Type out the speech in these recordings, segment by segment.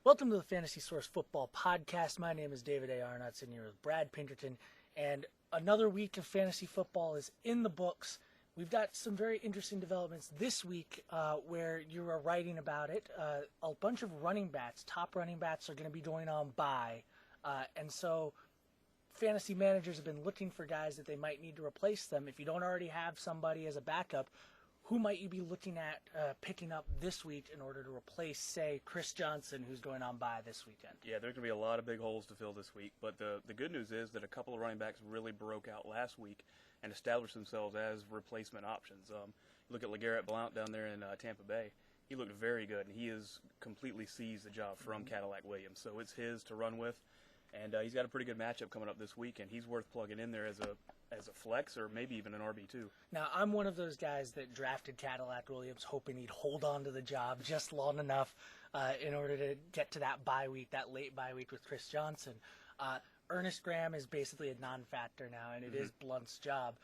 Welcome to the Fantasy Source Football Podcast. My name is David A. Arnott, sitting here with Brad Pinkerton, and another week of fantasy football is in the books. We've got some very interesting developments this week where you are writing about it. A bunch of running backs, top running backs, are going to be going on bye, and so fantasy managers have been looking for guys that they might need to replace them. If you don't already have somebody as a backup, who might you be looking at picking up this week in order to replace, say, Chris Johnson, who's going on bye this weekend? Yeah, there's going to be a lot of big holes to fill this week, but the good news is that a couple of running backs really broke out last week and established themselves as replacement options. Look at LeGarrette Blount down there in Tampa Bay. He looked very good, and he has completely seized the job from Cadillac Williams, so it's his to run with. And he's got a pretty good matchup coming up this week, and he's worth plugging in there as a flex or maybe even an RB2. Now, I'm one of those guys that drafted Cadillac Williams hoping he'd hold on to the job just long enough in order to get to that bye week, that late bye week with Chris Johnson. Ernest Graham is basically a non-factor now, and it is Blunt's job.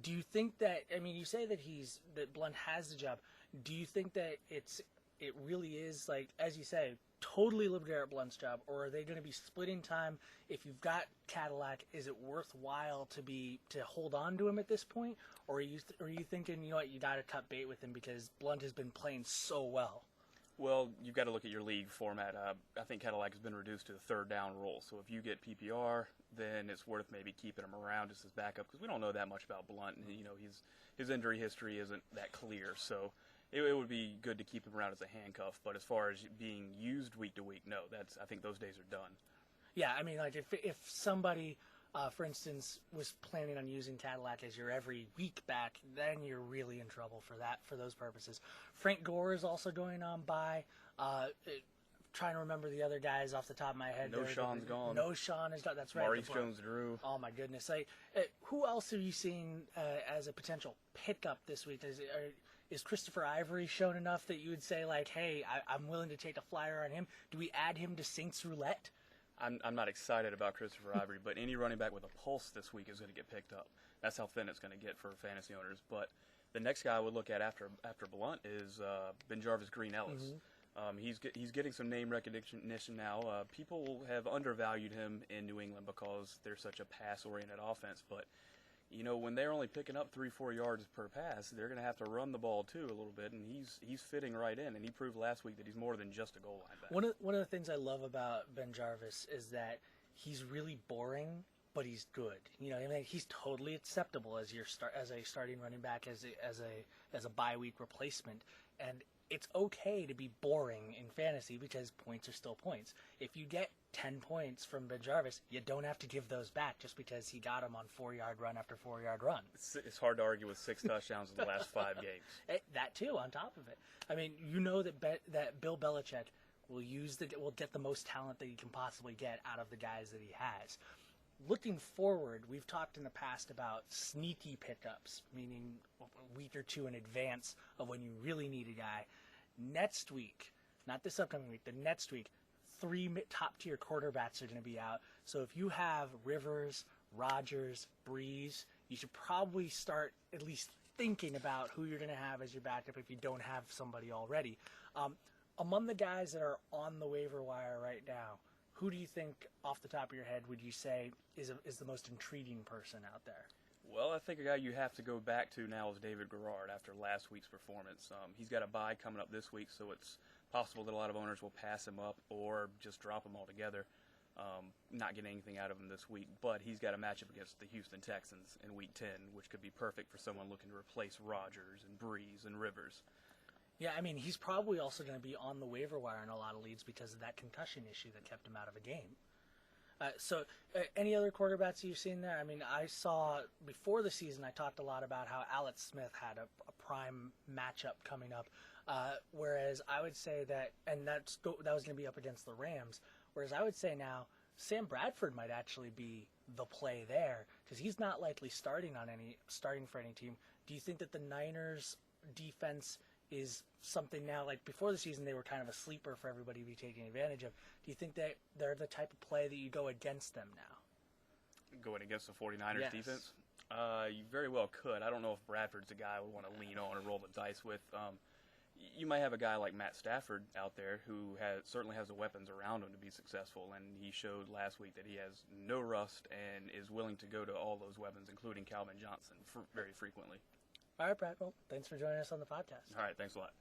Do you think that, I mean, you say that Blunt has the job. Do you think that it really is, like, as you say, totally LeGarrette Blount's job, or are they going to be splitting time? If you've got Cadillac, is it worthwhile to hold on to him at this point, or are you thinking, you know what, you got to cut bait with him because Blount has been playing so well? Well, you've got to look at your league format. I think Cadillac has been reduced to the third down role, so if you get PPR, then it's worth maybe keeping him around just as backup because we don't know that much about Blount, and his injury history isn't that clear, so it would be good to keep him around as a handcuff, but as far as being used week to week, no. I think those days are done. Yeah, I mean, like if somebody, for instance, was planning on using Cadillac as your every week back, then you're really in trouble for those purposes. Frank Gore is also going on by. Trying to remember the other guys off the top of my head. No, Sean's gone. No, Sean is gone. That's right. Maurice Jones-Drew. Oh my goodness! Who else are you seeing as a potential pickup this week? Is Christopher Ivory shown enough that you would say, like, hey, I'm willing to take a flyer on him? Do we add him to Saints Roulette? I'm not excited about Christopher Ivory, but any running back with a pulse this week is going to get picked up. That's how thin it's going to get for fantasy owners. But the next guy I would look at after Blount is BenJarvus Green-Ellis. He's getting some name recognition now. People have undervalued him in New England because they're such a pass-oriented offense, but when they're only picking up 3-4 yards per pass, they're going to have to run the ball too a little bit, and he's fitting right in. And he proved last week that he's more than just a goal line back. One of the things I love about BenJarvus is that he's really boring, but he's good. I mean, he's totally acceptable as a starting running back, as a bye week replacement, and it's okay to be boring in fantasy because points are still points. If you get 10 points from BenJarvus, you don't have to give those back just because he got them on 4-yard run after 4-yard run. It's hard to argue with 6 touchdowns in the last 5 games. That too, on top of it. I mean, that Bill Belichick will get the most talent that he can possibly get out of the guys that he has. Looking forward, we've talked in the past about sneaky pickups, meaning a week or two in advance of when you really need a guy. Next week, not this upcoming week, the next week, 3 top-tier quarterbacks are going to be out. So if you have Rivers, Rodgers, Breeze, you should probably start at least thinking about who you're going to have as your backup if you don't have somebody already. Among the guys that are on the waiver wire right now, who do you think, off the top of your head, would you say is the most intriguing person out there? Well, I think a guy you have to go back to now is David Garrard after last week's performance. He's got a bye coming up this week, so it's possible that a lot of owners will pass him up or just drop him altogether, not get anything out of him this week. But he's got a matchup against the Houston Texans in Week 10, which could be perfect for someone looking to replace Rodgers and Breeze and Rivers. Yeah, I mean, he's probably also going to be on the waiver wire in a lot of leagues because of that concussion issue that kept him out of a game. Any other quarterbacks you've seen there? I mean, I saw before the season, I talked a lot about how Alex Smith had a prime matchup coming up, whereas I would say that was going to be up against the Rams, whereas I would say now Sam Bradford might actually be the play there because he's not likely starting for any team. Do you think that the Niners defense is something now, like before the season they were kind of a sleeper for everybody to be taking advantage of? Do you think that they're the type of play that you go against them now? Going against the 49ers Yes. defense? You very well could. I don't know if Bradford's a guy I would want to lean on or roll the dice with. you might have a guy like Matt Stafford out there who certainly has the weapons around him to be successful, and he showed last week that he has no rust and is willing to go to all those weapons, including Calvin Johnson, very frequently. All right, Brad. Well, thanks for joining us on the podcast. All right, thanks a lot.